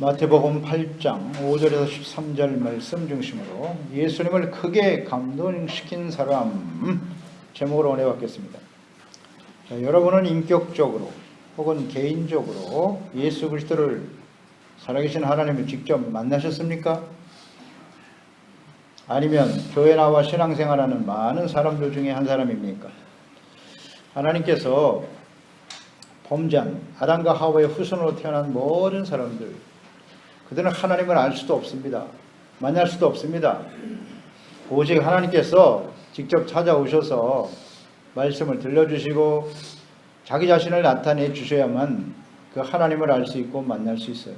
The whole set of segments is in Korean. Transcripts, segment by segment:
마태복음 8장 5절에서 13절 말씀 중심으로 예수님을 크게 감동시킨 사람 제목으로 은혜 받겠습니다. 자, 여러분은 인격적으로 혹은 개인적으로 예수 그리스도를 살아계신 하나님을 직접 만나셨습니까? 아니면 교회 나와 신앙생활하는 많은 사람들 중에 한 사람입니까? 하나님께서 범죄한 아담과 하와의 후손으로 태어난 모든 사람들, 그들은 하나님을 알 수도 없습니다. 만날 수도 없습니다. 오직 하나님께서 직접 찾아오셔서 말씀을 들려주시고 자기 자신을 나타내 주셔야만 그 하나님을 알 수 있고 만날 수 있어요.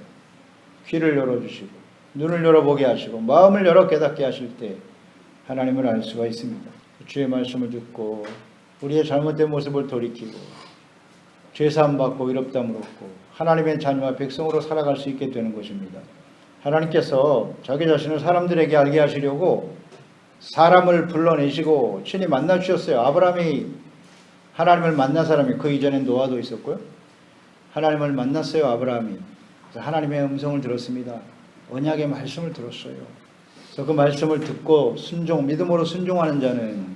귀를 열어주시고 눈을 열어보게 하시고 마음을 열어 깨닫게 하실 때 하나님을 알 수가 있습니다. 주의 말씀을 듣고 우리의 잘못된 모습을 돌이키고 죄사함 받고 의롭다함을 얻고 하나님의 자녀와 백성으로 살아갈 수 있게 되는 것입니다. 하나님께서 자기 자신을 사람들에게 알게 하시려고 사람을 불러내시고 친히 만나 주셨어요. 아브라함이 하나님을 만난 사람이 그 이전엔 노아도 있었고요. 하나님을 만났어요. 아브라함이. 그래서 하나님의 음성을 들었습니다. 언약의 말씀을 들었어요. 그래서 그 말씀을 듣고 믿음으로 순종하는 자는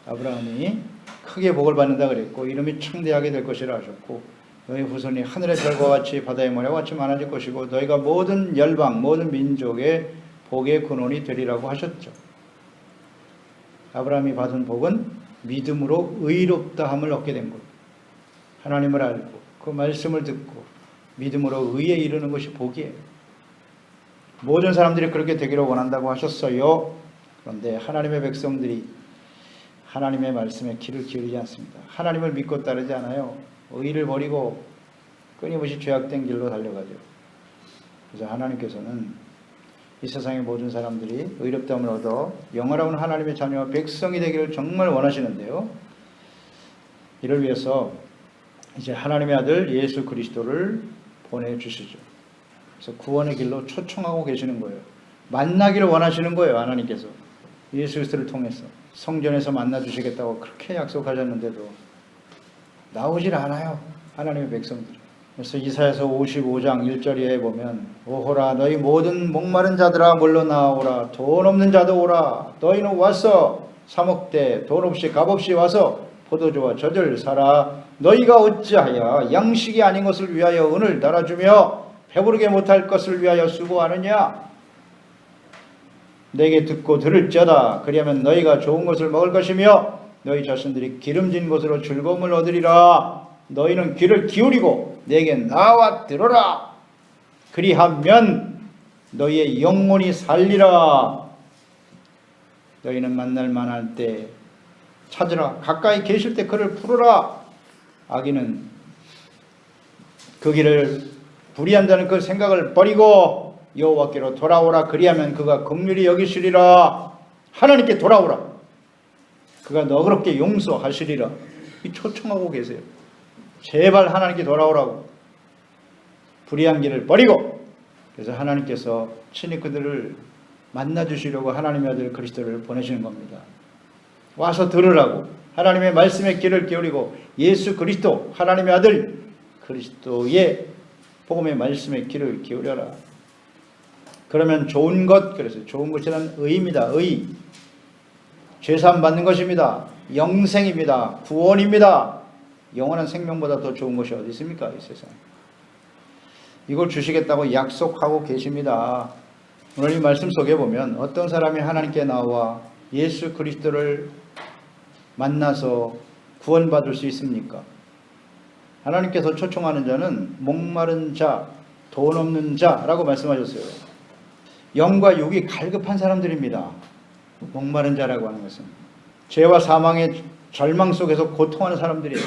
아브라함이 크게 복을 받는다 그랬고 이름이 창대하게 될 것이라 하셨고 너희 후손이 하늘의 별과 같이 바다의 모래와 같이 많아질 것이고 너희가 모든 열방 모든 민족의 복의 근원이 되리라고 하셨죠. 아브라함이 받은 복은 믿음으로 의롭다함을 얻게 된 것. 하나님을 알고 그 말씀을 듣고 믿음으로 의에 이르는 것이 복이에요. 모든 사람들이 그렇게 되기를 원한다고 하셨어요. 그런데 하나님의 백성들이 하나님의 말씀에 귀를 기울이지 않습니다. 하나님을 믿고 따르지 않아요. 의를 버리고 끊임없이 죄악된 길로 달려가죠. 그래서 하나님께서는 이 세상의 모든 사람들이 의롭다함을 얻어 영원한 하나님의 자녀와 백성이 되기를 정말 원하시는데요. 이를 위해서 이제 하나님의 아들 예수 그리스도를 보내주시죠. 그래서 구원의 길로 초청하고 계시는 거예요. 만나기를 원하시는 거예요. 하나님께서 예수 그리스도를 통해서 성전에서 만나주시겠다고 그렇게 약속하셨는데도 나오질 않아요. 하나님의 백성들이. 그래서 이사야서 55장 1절에 보면 오호라 너희 모든 목마른 자들아 물러 나오라 돈 없는 자도 오라 너희는 와서 사 먹되 돈 없이 값 없이 와서 포도주와 젖을 사라 너희가 어찌하여 양식이 아닌 것을 위하여 은을 달아주며 배부르게 못할 것을 위하여 수고하느냐. 내게 듣고 들을지어다. 그리하면 너희가 좋은 것을 먹을 것이며 너희 자신들이 기름진 것으로 즐거움을 얻으리라. 너희는 귀를 기울이고 내게 나와 들어라. 그리하면 너희의 영혼이 살리라. 너희는 만날 만할 때 찾으라. 가까이 계실 때 그를 부르라. 악인은 그 길을 불의한다는 그 생각을 버리고 여호와께로 돌아오라. 그리하면 그가 긍휼히 여기시리라. 하나님께 돌아오라. 그가 너그럽게 용서하시리라. 이 초청하고 계세요. 제발 하나님께 돌아오라고. 불의한 길을 버리고. 그래서 하나님께서 친히 그들을 만나주시려고 하나님의 아들 그리스도를 보내시는 겁니다. 와서 들으라고. 하나님의 말씀에 귀를 기울이고 예수 그리스도 하나님의 아들 그리스도의 복음의 말씀에 귀를 기울여라. 그러면 좋은 것, 그래서 좋은 것이란 의입니다. 의. 죄사함 받는 것입니다. 영생입니다. 구원입니다. 영원한 생명보다 더 좋은 것이 어디 있습니까? 이 세상에. 이걸 주시겠다고 약속하고 계십니다. 오늘 이 말씀 속에 보면 어떤 사람이 하나님께 나와 예수 그리스도를 만나서 구원받을 수 있습니까? 하나님께서 초청하는 자는 목마른 자, 돈 없는 자라고 말씀하셨어요. 영과 육이 갈급한 사람들입니다. 목마른 자라고 하는 것은 죄와 사망의 절망 속에서 고통하는 사람들이에요.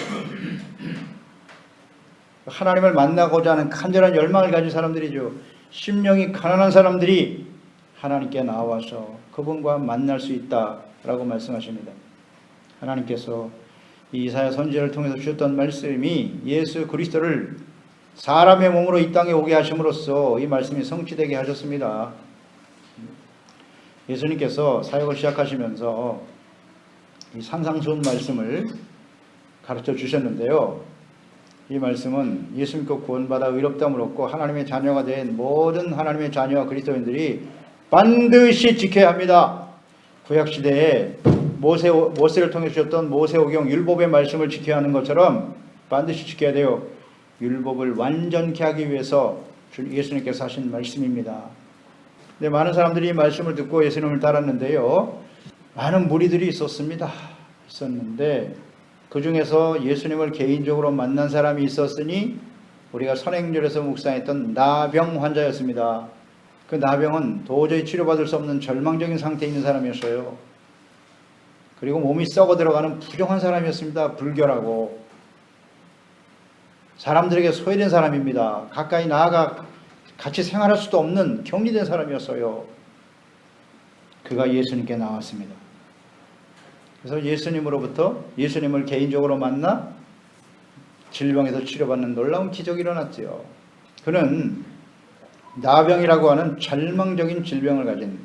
하나님을 만나고자 하는 간절한 열망을 가진 사람들이죠. 심령이 가난한 사람들이 하나님께 나와서 그분과 만날 수 있다라고 말씀하십니다. 하나님께서 이 이사야 선지자를 통해서 주셨던 말씀이 예수 그리스도를 사람의 몸으로 이 땅에 오게 하심으로써 이 말씀이 성취되게 하셨습니다. 예수님께서 사역을 시작하시면서 이 산상수훈 말씀을 가르쳐 주셨는데요. 이 말씀은 예수 믿고 구원받아 의롭다함을 얻고 하나님의 자녀가 된 모든 하나님의 자녀와 그리스도인들이 반드시 지켜야 합니다. 구약시대에 모세를 통해 주셨던 모세오경 율법의 말씀을 지켜야 하는 것처럼 반드시 지켜야 돼요. 율법을 완전케 하기 위해서 예수님께서 하신 말씀입니다. 근데 많은 사람들이 이 말씀을 듣고 예수님을 따랐는데요. 많은 무리들이 있었는데 그 중에서 예수님을 개인적으로 만난 사람이 있었으니 우리가 선행절에서 묵상했던 나병 환자였습니다. 그 나병은 도저히 치료받을 수 없는 절망적인 상태에 있는 사람이었어요. 그리고 몸이 썩어 들어가는 부정한 사람이었습니다. 불결하고 사람들에게 소외된 사람입니다. 가까이 나아가 같이 생활할 수도 없는 격리된 사람이었어요. 그가 예수님께 나왔습니다. 그래서 예수님을 개인적으로 만나 질병에서 치료받는 놀라운 기적이 일어났지요. 그는 나병이라고 하는 절망적인 질병을 가진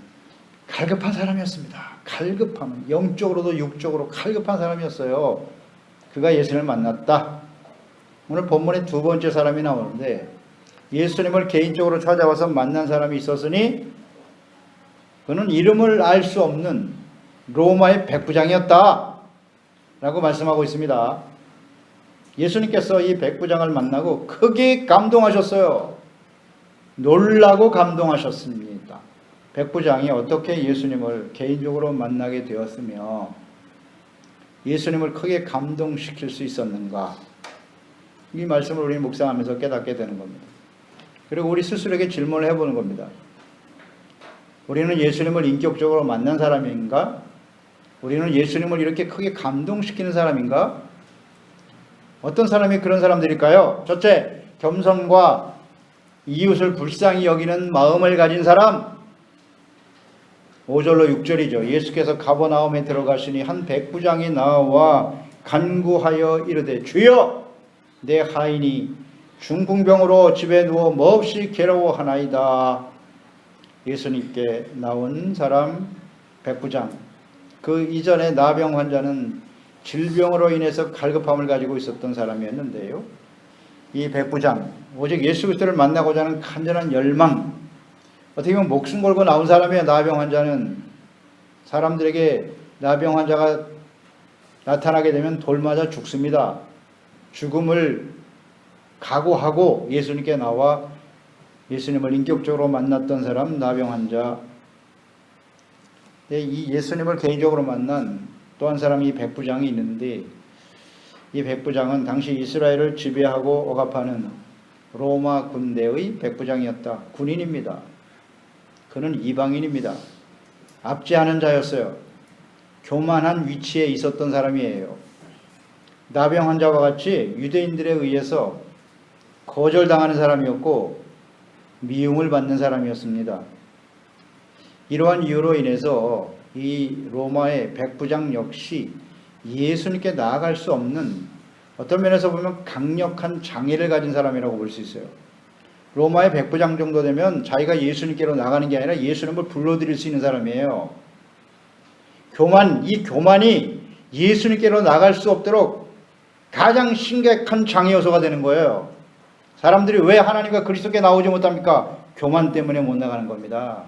갈급한 사람이었습니다. 영적으로도 육적으로 갈급한 사람이었어요. 그가 예수님을 만났다. 오늘 본문에 두 번째 사람이 나오는데 예수님을 개인적으로 찾아와서 만난 사람이 있었으니 그는 이름을 알 수 없는 로마의 백부장이었다 라고 말씀하고 있습니다. 예수님께서 이 백부장을 만나고 크게 감동하셨어요. 놀라고 감동하셨습니다. 백부장이 어떻게 예수님을 개인적으로 만나게 되었으며 예수님을 크게 감동시킬 수 있었는가, 이 말씀을 우리 묵상하면서 깨닫게 되는 겁니다. 그리고 우리 스스로에게 질문을 해보는 겁니다. 우리는 예수님을 인격적으로 만난 사람인가? 우리는 예수님을 이렇게 크게 감동시키는 사람인가? 어떤 사람이 그런 사람들일까요? 첫째, 겸손과 이웃을 불쌍히 여기는 마음을 가진 사람. 5절로 6절이죠. 예수께서 가버나움에 들어가시니 한 백부장이 나와 간구하여 이르되 주여, 내 하인이 중풍병으로 집에 누워 몹시 괴로워하나이다. 예수님께 나온 사람 백부장. 그 이전에 나병 환자는 질병으로 인해서 갈급함을 가지고 있었던 사람이었는데요. 이 백부장, 오직 예수 그리스도를 만나고자 하는 간절한 열망, 어떻게 보면 목숨 걸고 나온 사람이에요. 나병 환자는 사람들에게 나병 환자가 나타나게 되면 돌 맞아 죽습니다. 죽음을 각오하고 예수님께 나와 예수님을 인격적으로 만났던 사람 나병 환자. 이 예수님을 개인적으로 만난 또 한 사람이 백부장이 있는데, 이 백부장은 당시 이스라엘을 지배하고 억압하는 로마 군대의 백부장이었다. 군인입니다. 그는 이방인입니다. 압제하는 자였어요. 교만한 위치에 있었던 사람이에요. 나병 환자와 같이 유대인들에 의해서 거절당하는 사람이었고 미움을 받는 사람이었습니다. 이러한 이유로 인해서 이 로마의 백부장 역시 예수님께 나아갈 수 없는, 어떤 면에서 보면 강력한 장애를 가진 사람이라고 볼 수 있어요. 로마의 백부장 정도 되면 자기가 예수님께로 나가는 게 아니라 예수님을 불러들일 수 있는 사람이에요. 이 교만이 예수님께로 나갈 수 없도록 가장 심각한 장애 요소가 되는 거예요. 사람들이 왜 하나님과 그리스도께 나오지 못합니까? 교만 때문에 못 나가는 겁니다.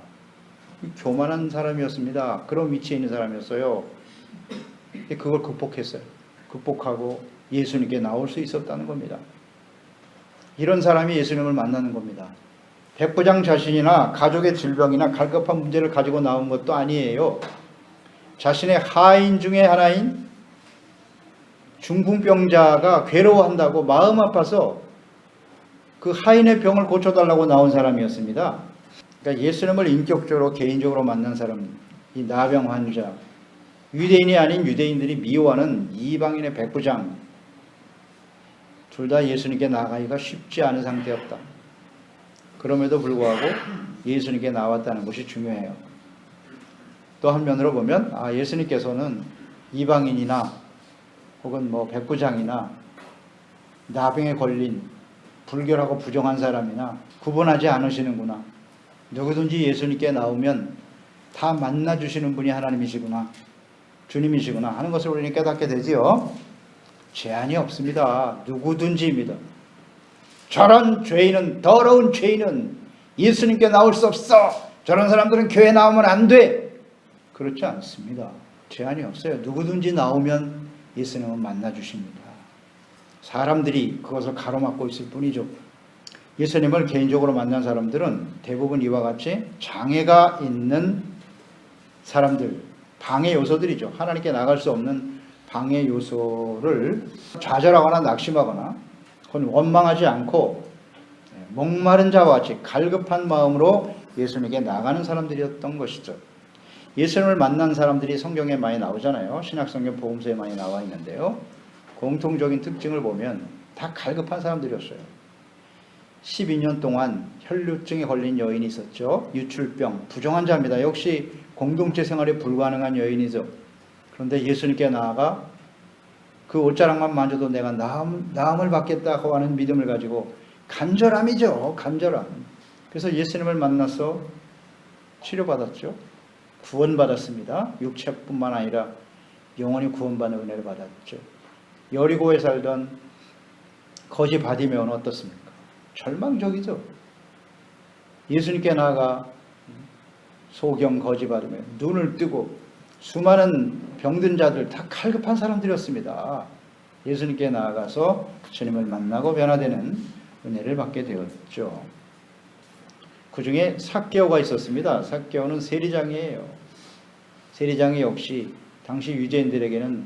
교만한 사람이었습니다. 그런 위치에 있는 사람이었어요. 그걸 극복했어요. 극복하고 예수님께 나올 수 있었다는 겁니다. 이런 사람이 예수님을 만나는 겁니다. 백부장 자신이나 가족의 질병이나 갈급한 문제를 가지고 나온 것도 아니에요. 자신의 하인 중에 하나인 중풍병자가 괴로워한다고 마음 아파서 그 하인의 병을 고쳐달라고 나온 사람이었습니다. 그러니까 예수님을 인격적으로 개인적으로 만난 사람, 이 나병 환자, 유대인이 아닌 유대인들이 미워하는 이방인의 백부장, 둘 다 예수님께 나가기가 쉽지 않은 상태였다. 그럼에도 불구하고 예수님께 나왔다는 것이 중요해요. 또 한면으로 보면 예수님께서는 이방인이나 혹은 백부장이나 나병에 걸린 불결하고 부정한 사람이나 구분하지 않으시는구나. 누구든지 예수님께 나오면 다 만나주시는 분이 하나님이시구나, 주님이시구나 하는 것을 우리는 깨닫게 되지요. 제한이 없습니다. 누구든지입니다. 저런 죄인은, 더러운 죄인은 예수님께 나올 수 없어. 저런 사람들은 교회 나오면 안 돼. 그렇지 않습니다. 제한이 없어요. 누구든지 나오면 예수님은 만나주십니다. 사람들이 그것을 가로막고 있을 뿐이죠. 예수님을 개인적으로 만난 사람들은 대부분 이와 같이 장애가 있는 사람들, 방해 요소들이죠. 하나님께 나갈 수 없는 방해 요소를 좌절하거나 낙심하거나 그건 원망하지 않고 목마른 자와 같이 갈급한 마음으로 예수님께 나가는 사람들이었던 것이죠. 예수님을 만난 사람들이 성경에 많이 나오잖아요. 신약성경 복음서에 많이 나와 있는데요. 공통적인 특징을 보면 다 갈급한 사람들이었어요. 12년 동안 혈루증에 걸린 여인이 있었죠. 유출병, 부정한 자입니다. 역시 공동체 생활이 불가능한 여인이죠. 그런데 예수님께 나아가 그 옷자락만 만져도 내가 나음을 받겠다고 하는 믿음을 가지고 간절함이죠. 간절함. 그래서 예수님을 만나서 치료받았죠. 구원받았습니다. 육체뿐만 아니라 영원히 구원받는 은혜를 받았죠. 여리고에 살던 거지 바디메오는 어떻습니까? 절망적이죠. 예수님께 나아가 소경 거지 바디메오 눈을 뜨고 수많은 병든 자들 다 갈급한 사람들이었습니다. 예수님께 나아가서 주님을 만나고 변화되는 은혜를 받게 되었죠. 그 중에 삭개오가 있었습니다. 삭개오는 세리장이에요. 세리장이 역시 당시 유대인들에게는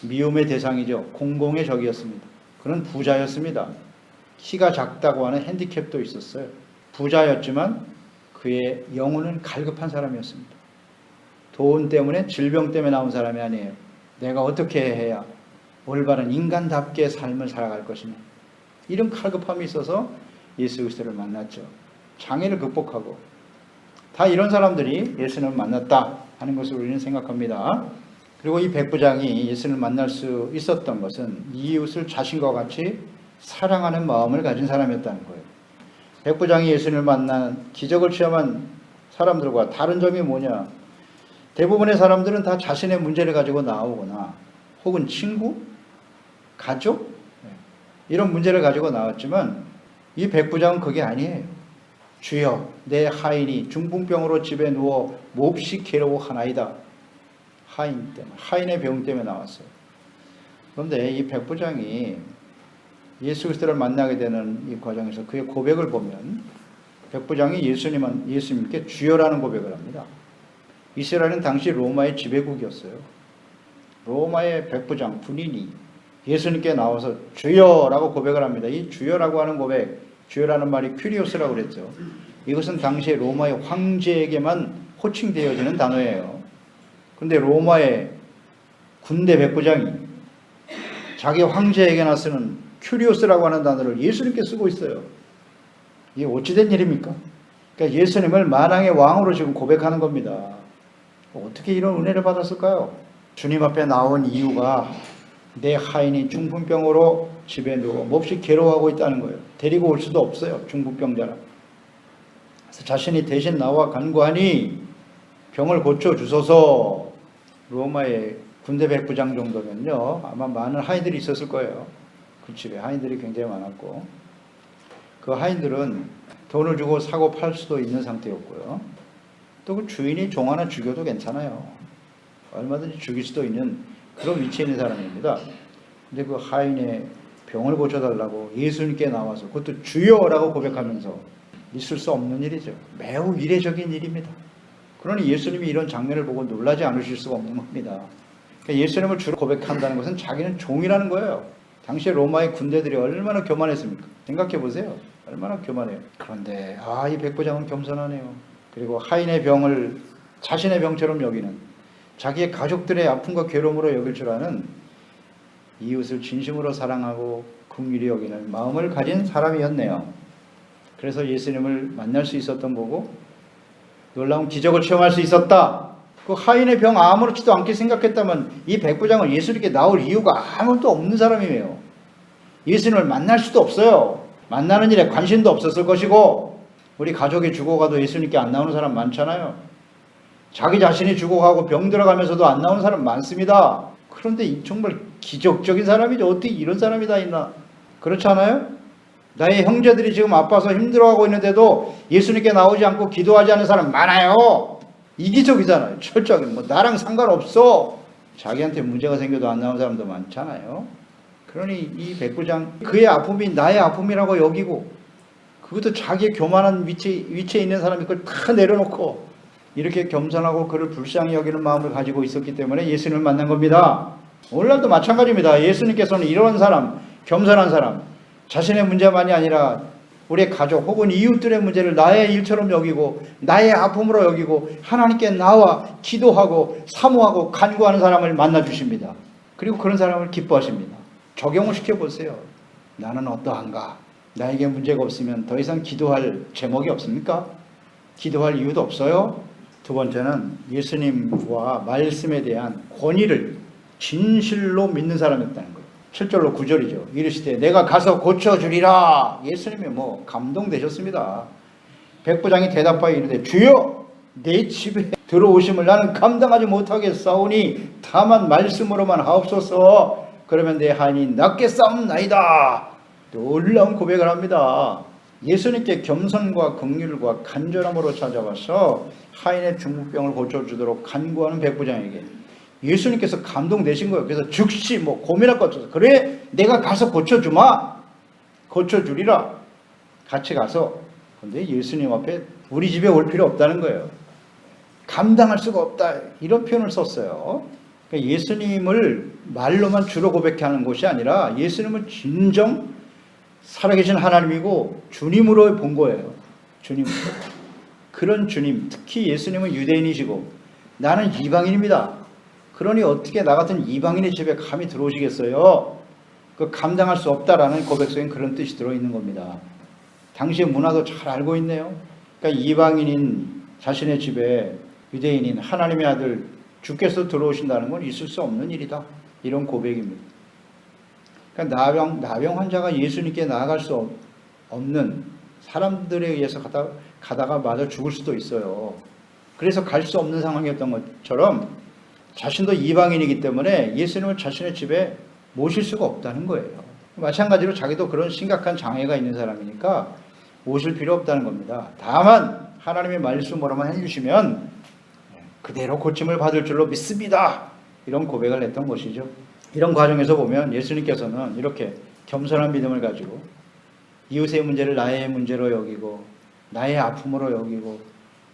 미움의 대상이죠. 공공의 적이었습니다. 그는 부자였습니다. 키가 작다고 하는 핸디캡도 있었어요. 부자였지만 그의 영혼은 갈급한 사람이었습니다. 돈 때문에, 질병 때문에 나온 사람이 아니에요. 내가 어떻게 해야 올바른 인간답게 삶을 살아갈 것이냐. 이런 갈급함이 있어서 예수 그리스도를 만났죠. 장애를 극복하고 다 이런 사람들이 예수님을 만났다 하는 것을 우리는 생각합니다. 그리고 이 백부장이 예수님을 만날 수 있었던 것은 이웃을 자신과 같이 사랑하는 마음을 가진 사람이었다는 거예요. 백부장이 예수님을 만난 기적을 체험한 사람들과 다른 점이 뭐냐? 대부분의 사람들은 다 자신의 문제를 가지고 나오거나 혹은 친구, 가족 이런 문제를 가지고 나왔지만 이 백부장은 그게 아니에요. 주여, 내 하인이 중풍병으로 집에 누워 몹시 괴로워하나이다. 하인의 병 때문에 나왔어요. 그런데 이 백부장이 예수 그리스도를 만나게 되는 이 과정에서 그의 고백을 보면 백부장이 예수님께 주여라는 고백을 합니다. 이스라엘은 당시 로마의 지배국이었어요. 로마의 백부장 군인이 예수님께 나와서 주여라고 고백을 합니다. 이 주여라고 하는 고백, 주여라는 말이 큐리오스라고 그랬죠. 이것은 당시에 로마의 황제에게만 호칭되어지는 단어예요. 그런데 로마의 군대 백부장이 자기 황제에게나 쓰는 큐리오스라고 하는 단어를 예수님께 쓰고 있어요. 이게 어찌된 일입니까? 그러니까 예수님을 만왕의 왕으로 지금 고백하는 겁니다. 어떻게 이런 은혜를 받았을까요? 주님 앞에 나온 이유가 내 하인이 중풍병으로 집에 누워 몹시 괴로워하고 있다는 거예요. 데리고 올 수도 없어요. 중풍병자라. 그래서 자신이 대신 나와 간구하니 병을 고쳐주소서. 로마의 군대 백부장 정도면요 아마 많은 하인들이 있었을 거예요. 그 집에 하인들이 굉장히 많았고 그 하인들은 돈을 주고 사고 팔 수도 있는 상태였고요. 또 그 주인이 종 하나 죽여도 괜찮아요. 얼마든지 죽일 수도 있는 그런 위치에 있는 사람입니다. 근데 그 하인의 병을 고쳐달라고 예수님께 나와서 그것도 주여라고 고백하면서 있을 수 없는 일이죠. 매우 이례적인 일입니다. 그러니 예수님이 이런 장면을 보고 놀라지 않으실 수가 없는 겁니다. 그러니까 예수님을 주로 고백한다는 것은 자기는 종이라는 거예요. 당시에 로마의 군대들이 얼마나 교만했습니까? 생각해 보세요. 얼마나 교만해요. 그런데 이 백부장은 겸손하네요. 그리고 하인의 병을 자신의 병처럼 여기는, 자기의 가족들의 아픔과 괴로움으로 여길 줄 아는, 이웃을 진심으로 사랑하고 긍휼히 여기는 마음을 가진 사람이었네요. 그래서 예수님을 만날 수 있었던 거고 놀라운 기적을 체험할 수 있었다. 그 하인의 병 아무렇지도 않게 생각했다면 이 백부장은 예수님께 나올 이유가 아무것도 없는 사람이에요. 예수님을 만날 수도 없어요. 만나는 일에 관심도 없었을 것이고, 우리 가족이 죽어가도 예수님께 안 나오는 사람 많잖아요. 자기 자신이 죽어가고 병 들어가면서도 안 나오는 사람 많습니다. 그런데 정말 기적적인 사람이죠. 어떻게 이런 사람이 다 있나? 그렇지 않아요? 나의 형제들이 지금 아파서 힘들어하고 있는데도 예수님께 나오지 않고 기도하지 않는 사람 많아요. 이기적이잖아요. 철저하게 뭐 나랑 상관없어. 자기한테 문제가 생겨도 안 나오는 사람도 많잖아요. 그러니 이 백부장 그의 아픔이 나의 아픔이라고 여기고, 그것도 자기의 교만한 위치에 있는 사람이 그걸 다 내려놓고 이렇게 겸손하고 그를 불쌍히 여기는 마음을 가지고 있었기 때문에 예수님을 만난 겁니다. 오늘날도 마찬가지입니다. 예수님께서는 이런 사람, 겸손한 사람, 자신의 문제만이 아니라 우리의 가족 혹은 이웃들의 문제를 나의 일처럼 여기고 나의 아픔으로 여기고 하나님께 나와 기도하고 사모하고 간구하는 사람을 만나 주십니다. 그리고 그런 사람을 기뻐하십니다. 적용을 시켜보세요. 나는 어떠한가? 나에게 문제가 없으면 더 이상 기도할 제목이 없습니까? 기도할 이유도 없어요? 두 번째는 예수님과 말씀에 대한 권위를 진실로 믿는 사람이었다는 거예요. 7절로 9절이죠. 이르시되 내가 가서 고쳐주리라. 예수님이 뭐 감동되셨습니다. 백부장이 대답하여 이르되 주여 내 집에 들어오심을 나는 감당하지 못하겠사오니 다만 말씀으로만 하옵소서. 그러면 내 한이 낫겠사옵나이다. 놀라운 고백을 합니다. 예수님께 겸손과 긍휼과 간절함으로 찾아와서 하인의 중풍병을 고쳐주도록 간구하는 백부장에게 예수님께서 감동되신 거예요. 그래서 즉시 뭐 고민할 것 없어서 그래 내가 가서 고쳐주마. 고쳐주리라. 같이 가서. 근데 예수님 앞에 우리 집에 올 필요 없다는 거예요. 감당할 수가 없다. 이런 표현을 썼어요. 그러니까 예수님을 말로만 주로 고백하는 것이 아니라 예수님을 진정 살아계신 하나님이고 주님으로 본 거예요. 주님으로. 그런 주님, 특히 예수님은 유대인이시고 나는 이방인입니다. 그러니 어떻게 나 같은 이방인의 집에 감히 들어오시겠어요? 그 감당할 수 없다라는 고백 속엔 그런 뜻이 들어있는 겁니다. 당시의 문화도 잘 알고 있네요. 그러니까 이방인인 자신의 집에 유대인인 하나님의 아들 주께서 들어오신다는 건 있을 수 없는 일이다. 이런 고백입니다. 그러니까 나병 환자가 예수님께 나아갈 수 없는 사람들에 의해서 가다가 맞아 죽을 수도 있어요. 그래서 갈 수 없는 상황이었던 것처럼 자신도 이방인이기 때문에 예수님을 자신의 집에 모실 수가 없다는 거예요. 마찬가지로 자기도 그런 심각한 장애가 있는 사람이니까 모실 필요 없다는 겁니다. 다만 하나님의 말씀으로만 해주시면 그대로 고침을 받을 줄로 믿습니다. 이런 고백을 했던 것이죠. 이런 과정에서 보면 예수님께서는 이렇게 겸손한 믿음을 가지고 이웃의 문제를 나의 문제로 여기고 나의 아픔으로 여기고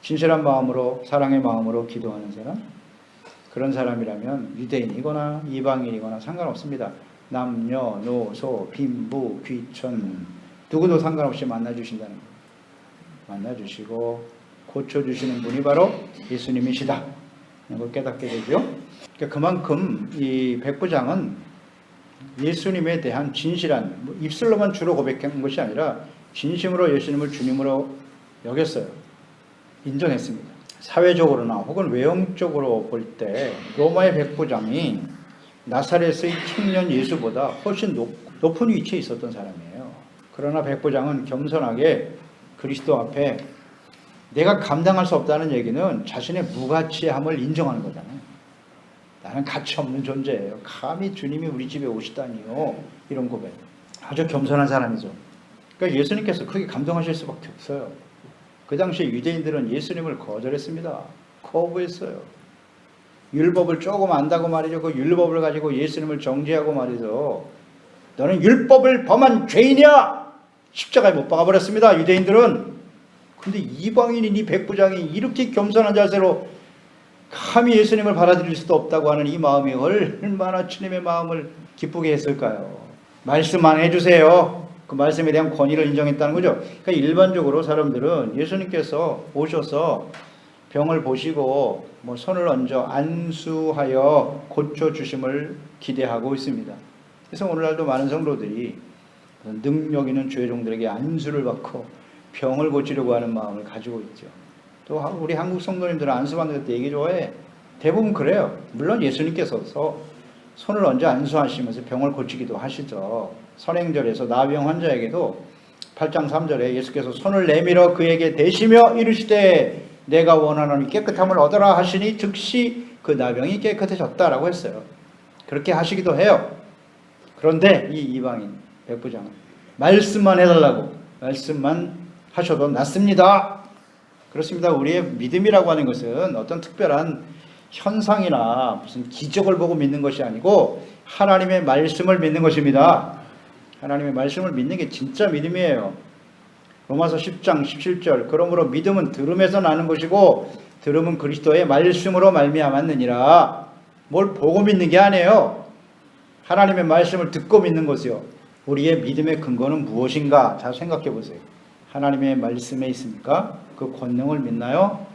진실한 마음으로 사랑의 마음으로 기도하는 사람, 그런 사람이라면 유대인이거나 이방인이거나 상관없습니다. 남녀노소 빈부 귀천 누구도 상관없이 만나주신다는 거예요. 만나주시고 고쳐주시는 분이 바로 예수님이시다. 이걸 깨닫게 되죠. 그러니까 그만큼 이 백부장은 예수님에 대한 진실한, 입술로만 주로 고백한 것이 아니라 진심으로 예수님을 주님으로 여겼어요. 인정했습니다. 사회적으로나 혹은 외형적으로 볼 때 로마의 백부장이 나사렛의 청년 예수보다 훨씬 높은 위치에 있었던 사람이에요. 그러나 백부장은 겸손하게 그리스도 앞에 내가 감당할 수 없다는 얘기는 자신의 무가치함을 인정하는 거잖아요. 나는 가치 없는 존재예요. 감히 주님이 우리 집에 오시다니요. 이런 고백. 아주 겸손한 사람이죠. 그러니까 예수님께서 크게 감동하실 수밖에 없어요. 그 당시에 유대인들은 예수님을 거절했습니다. 거부했어요. 율법을 조금 안다고 말이죠. 그 율법을 가지고 예수님을 정죄하고 말이죠. 너는 율법을 범한 죄인이야! 십자가에 못 박아버렸습니다. 유대인들은. 근데 이방인인 이 백부장이 이렇게 겸손한 자세로 감히 예수님을 받아들일 수도 없다고 하는 이 마음이 얼마나 주님의 마음을 기쁘게 했을까요? 말씀만 해주세요. 그 말씀에 대한 권위를 인정했다는 거죠. 그러니까 일반적으로 사람들은 예수님께서 오셔서 병을 보시고 뭐 손을 얹어 안수하여 고쳐주심을 기대하고 있습니다. 그래서 오늘날도 많은 성도들이 능력 있는 죄종들에게 안수를 받고 병을 고치려고 하는 마음을 가지고 있죠. 또 우리 한국 성도님들은 안수받는 것 되게 좋아해. 대부분 그래요. 물론 예수님께서 손을 얹어 안수하시면서 병을 고치기도 하시죠. 선행절에서 나병 환자에게도 8장 3절에 예수께서 손을 내밀어 그에게 대시며 이르시되 내가 원하노니 깨끗함을 얻어라 하시니 즉시 그 나병이 깨끗해졌다라고 했어요. 그렇게 하시기도 해요. 그런데 이 이방인 백부장은 말씀만 해달라고. 말씀만 하셔도 낫습니다. 그렇습니다. 우리의 믿음이라고 하는 것은 어떤 특별한 현상이나 무슨 기적을 보고 믿는 것이 아니고 하나님의 말씀을 믿는 것입니다. 하나님의 말씀을 믿는 게 진짜 믿음이에요. 로마서 10장 17절 그러므로 믿음은 들음에서 나는 것이고 들음은 그리스도의 말씀으로 말미암았느니라. 뭘 보고 믿는 게 아니에요. 하나님의 말씀을 듣고 믿는 것이요. 우리의 믿음의 근거는 무엇인가? 잘 생각해 보세요. 하나님의 말씀에 있습니까? 그 권능을 믿나요?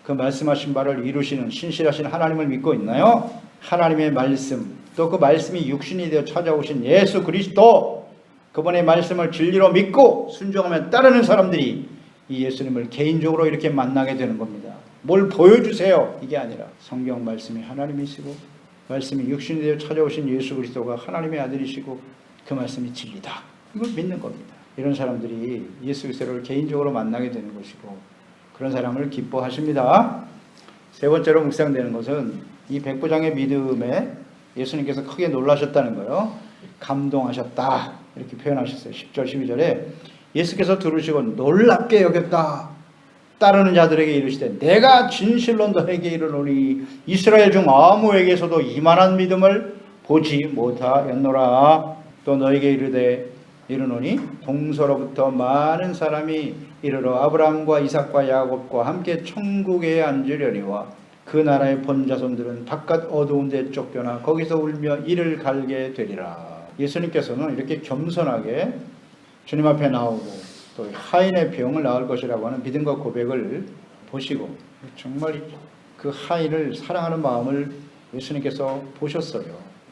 그 말씀하신 바를 이루시는 신실하신 하나님을 믿고 있나요? 하나님의 말씀, 또 그 말씀이 육신이 되어 찾아오신 예수 그리스도, 그분의 말씀을 진리로 믿고 순종하며 따르는 사람들이 이 예수님을 개인적으로 이렇게 만나게 되는 겁니다. 뭘 보여주세요 이게 아니라 성경 말씀이 하나님이시고 말씀이 육신이 되어 찾아오신 예수 그리스도가 하나님의 아들이시고 그 말씀이 진리다, 이걸 믿는 겁니다. 이런 사람들이 예수 그리스도를 개인적으로 만나게 되는 것이고 그런 사람을 기뻐하십니다. 세 번째로 묵상되는 것은 이 백부장의 믿음에 예수님께서 크게 놀라셨다는 거예요. 감동하셨다 이렇게 표현하셨어요. 10절 12절에 예수께서 들으시고 놀랍게 여겼다. 따르는 자들에게 이르시되 내가 진실로 너에게 이르노니 이스라엘 중 아무에게서도 이만한 믿음을 보지 못하였노라. 또 너에게 이르노니 동서로부터 많은 사람이 이르러 아브라함과 이삭과 야곱과 함께 천국에 앉으려니와 그 나라의 본자손들은 바깥 어두운 데 쫓겨나 거기서 울며 이를 갈게 되리라. 예수님께서는 이렇게 겸손하게 주님 앞에 나오고 또 하인의 병을 나을 것이라고 하는 믿음과 고백을 보시고 정말 그 하인을 사랑하는 마음을 예수님께서 보셨어요.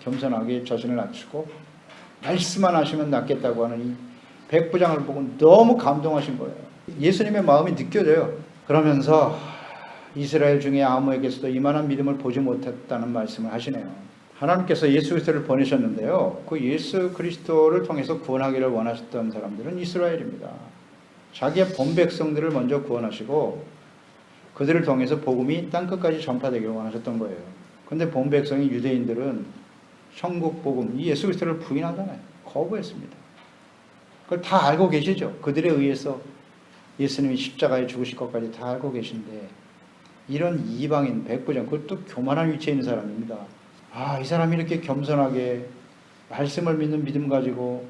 겸손하게 자신을 낮추고 말씀만 하시면 낫겠다고 하는 이 백부장을 보고 너무 감동하신 거예요. 예수님의 마음이 느껴져요. 그러면서 이스라엘 중에 아무에게서도 이만한 믿음을 보지 못했다는 말씀을 하시네요. 하나님께서 예수 그리스도를 보내셨는데요. 그 예수 그리스도를 통해서 구원하기를 원하셨던 사람들은 이스라엘입니다. 자기의 본 백성들을 먼저 구원하시고 그들을 통해서 복음이 땅끝까지 전파되기를 원하셨던 거예요. 그런데 본 백성인 유대인들은 천국 복음, 이 예수 그리스도를 부인하잖아요. 거부했습니다. 그걸 다 알고 계시죠. 그들에 의해서 예수님이 십자가에 죽으실 것까지 다 알고 계신데 이런 이방인 백부장, 그것도 교만한 위치에 있는 사람입니다. 이 사람이 이렇게 겸손하게 말씀을 믿는 믿음 가지고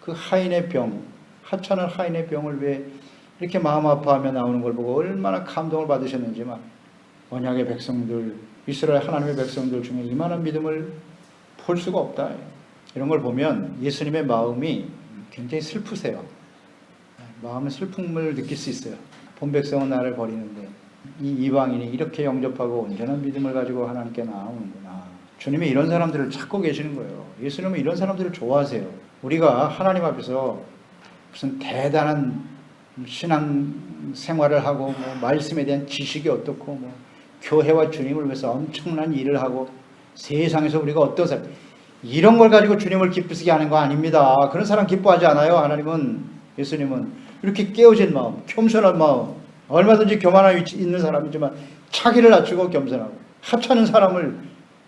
그 하인의 병, 하찮은 하인의 병을 왜 이렇게 마음 아파하며 나오는 걸 보고 얼마나 감동을 받으셨는지만 언약의 백성들, 이스라엘 하나님의 백성들 중에 이만한 믿음을 볼 수가 없다. 이런 걸 보면 예수님의 마음이 굉장히 슬프세요. 마음의 슬픔을 느낄 수 있어요. 본 백성은 나를 버리는데 이 이방인이 이렇게 영접하고 온전한 믿음을 가지고 하나님께 나오는구나. 주님이 이런 사람들을 찾고 계시는 거예요. 예수님은 이런 사람들을 좋아하세요. 우리가 하나님 앞에서 무슨 대단한 신앙 생활을 하고 말씀에 대한 지식이 어떻고 교회와 주님을 위해서 엄청난 일을 하고 세상에서 우리가 어떤 사람, 이런 걸 가지고 주님을 기쁘시게 하는 거 아닙니다. 그런 사람 기뻐하지 않아요. 하나님은, 예수님은 이렇게 깨어진 마음, 겸손한 마음, 얼마든지 교만한 위치 있는 사람이지만 자기를 낮추고 겸손하고 하찮은 사람을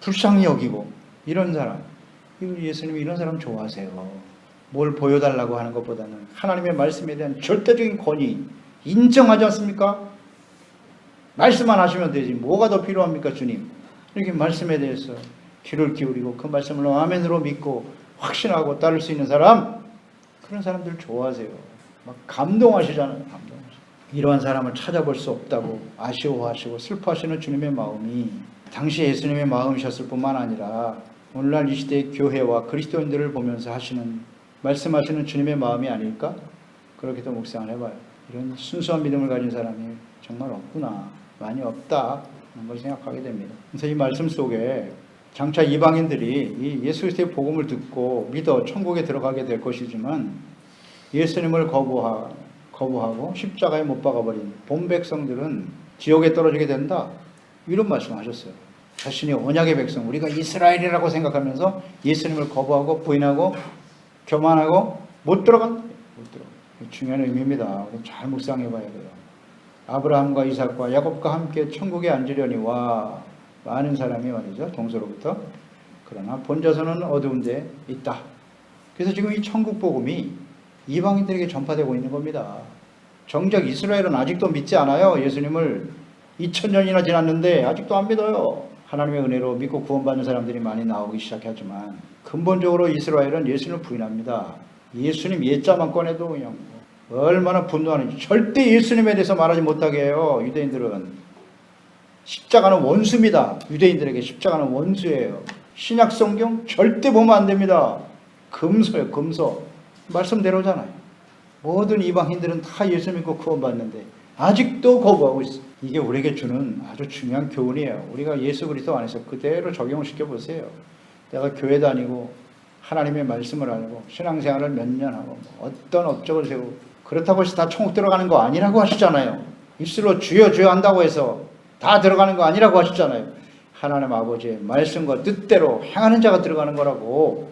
불쌍히 여기고 이런 사람, 예수님이 이런 사람 좋아하세요. 뭘 보여달라고 하는 것보다는 하나님의 말씀에 대한 절대적인 권위 인정하지 않습니까? 말씀만 하시면 되지 뭐가 더 필요합니까 주님? 이렇게 말씀에 대해서 귀를 기울이고 그 말씀을 아멘으로 믿고 확신하고 따를 수 있는 사람, 그런 사람들 좋아하세요. 막 감동하시잖아요. 감동하시죠. 이러한 사람을 찾아볼 수 없다고 아쉬워하시고 슬퍼하시는 주님의 마음이 당시 예수님의 마음이셨을 뿐만 아니라 오늘날 이 시대의 교회와 그리스도인들을 보면서 말씀하시는 주님의 마음이 아닐까? 그렇게도 묵상을 해봐요. 이런 순수한 믿음을 가진 사람이 정말 없구나, 많이 없다 하는 걸 생각하게 됩니다. 그래서 이 말씀 속에 장차 이방인들이 이 예수 그리스도의 복음을 듣고 믿어 천국에 들어가게 될 것이지만 예수님을 거부하고 십자가에 못 박아버린 본 백성들은 지옥에 떨어지게 된다, 이런 말씀하셨어요. 자신이 언약의 백성, 우리가 이스라엘이라고 생각하면서 예수님을 거부하고 부인하고 교만하고 못 들어간다. 못 들어가. 중요한 의미입니다. 잘 묵상해 봐야 돼요. 아브라함과 이삭과 야곱과 함께 천국에 앉으려니와 많은 사람이 말이죠. 동서로부터. 그러나 본자손은 어두운 데 있다. 그래서 지금 이 천국 복음이 이방인들에게 전파되고 있는 겁니다. 정작 이스라엘은 아직도 믿지 않아요. 예수님을 2000년이나 지났는데 아직도 안 믿어요. 하나님의 은혜로 믿고 구원받는 사람들이 많이 나오기 시작하지만 근본적으로 이스라엘은 예수님을 부인합니다. 예수님 예자만 꺼내도 그냥 얼마나 분노하는지. 절대 예수님에 대해서 말하지 못하게 해요. 유대인들은 십자가는 원수입니다. 유대인들에게 십자가는 원수예요. 신약 성경 절대 보면 안 됩니다. 금서예요. 금서. 말씀대로잖아요. 모든 이방인들은 다 예수 믿고 구원받는데 아직도 거부하고 있어요. 이게 우리에게 주는 아주 중요한 교훈이에요. 우리가 예수 그리스도 안에서 그대로 적용을 시켜보세요. 내가 교회 다니고 하나님의 말씀을 알고 신앙생활을 몇 년 하고 어떤 업적을 세우고 그렇다고 해서 다 천국 들어가는 거 아니라고 하시잖아요. 입술로 주여 주여 한다고 해서 다 들어가는 거 아니라고 하시잖아요. 하나님 아버지의 말씀과 뜻대로 행하는 자가 들어가는 거라고.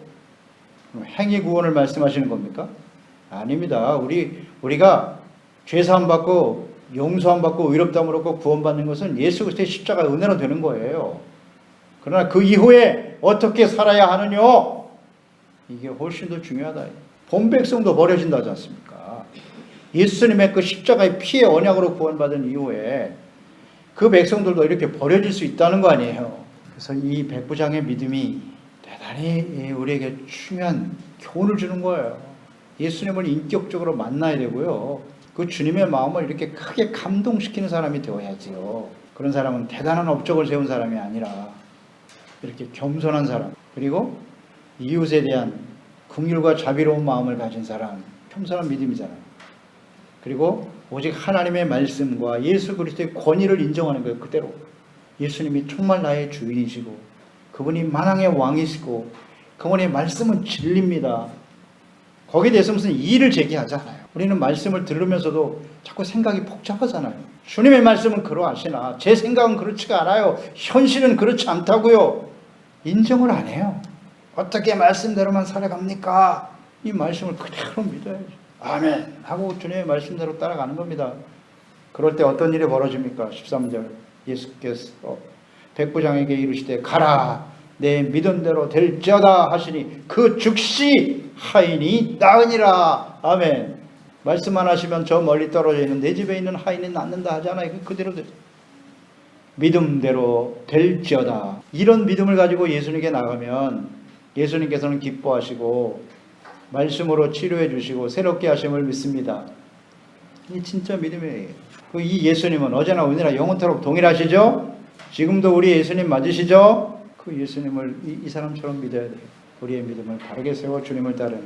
행위 구원을 말씀하시는 겁니까? 아닙니다. 우리가 죄사함 받고 용서함 받고 의롭다함을 얻고 구원받는 것은 예수 그리스도의 십자가 은혜로 되는 거예요. 그러나 그 이후에 어떻게 살아야 하느냐? 이게 훨씬 더 중요하다. 본 백성도 버려진다 하지 않습니까? 예수님의 그 십자가의 피의 언약으로 구원받은 이후에 그 백성들도 이렇게 버려질 수 있다는 거 아니에요. 그래서 이 백부장의 믿음이 대단히 우리에게 중요한 교훈을 주는 거예요. 예수님을 인격적으로 만나야 되고요. 그 주님의 마음을 이렇게 크게 감동시키는 사람이 되어야지요. 그런 사람은 대단한 업적을 세운 사람이 아니라 이렇게 겸손한 사람, 그리고 이웃에 대한 긍휼과 자비로운 마음을 가진 사람, 겸손한 믿음이잖아요. 그리고 오직 하나님의 말씀과 예수 그리스도의 권위를 인정하는 거예요. 그대로 예수님이 정말 나의 주인이시고 그분이 만왕의 왕이시고 그분의 말씀은 진리입니다. 거기에 대해서 무슨 이의를 제기하잖아요. 우리는 말씀을 들으면서도 자꾸 생각이 복잡하잖아요. 주님의 말씀은 그러하시나 제 생각은 그렇지가 않아요. 현실은 그렇지 않다고요. 인정을 안 해요. 어떻게 말씀대로만 살아갑니까? 이 말씀을 그대로 믿어야죠. 아멘 하고 주님의 말씀대로 따라가는 겁니다. 그럴 때 어떤 일이 벌어집니까? 13절 예수께서 백부장에게 이르시되 가라 내 믿음대로 될지어다 하시니 그 즉시 하인이 나으니라. 아멘. 말씀만 하시면 저 멀리 떨어져 있는 내 집에 있는 하인이 낫는다 하잖아요. 그대로 되죠. 믿음대로 될지어다. 이런 믿음을 가지고 예수님께 나가면 예수님께서는 기뻐하시고 말씀으로 치료해 주시고 새롭게 하심을 믿습니다. 이게 진짜 믿음이에요. 이 예수님은 어제나 오늘이나 영원토록 동일하시죠? 지금도 우리 예수님 맞으시죠? 그 예수님을 이 사람처럼 믿어야 돼요. 우리의 믿음을 바르게 세워 주님을 따르는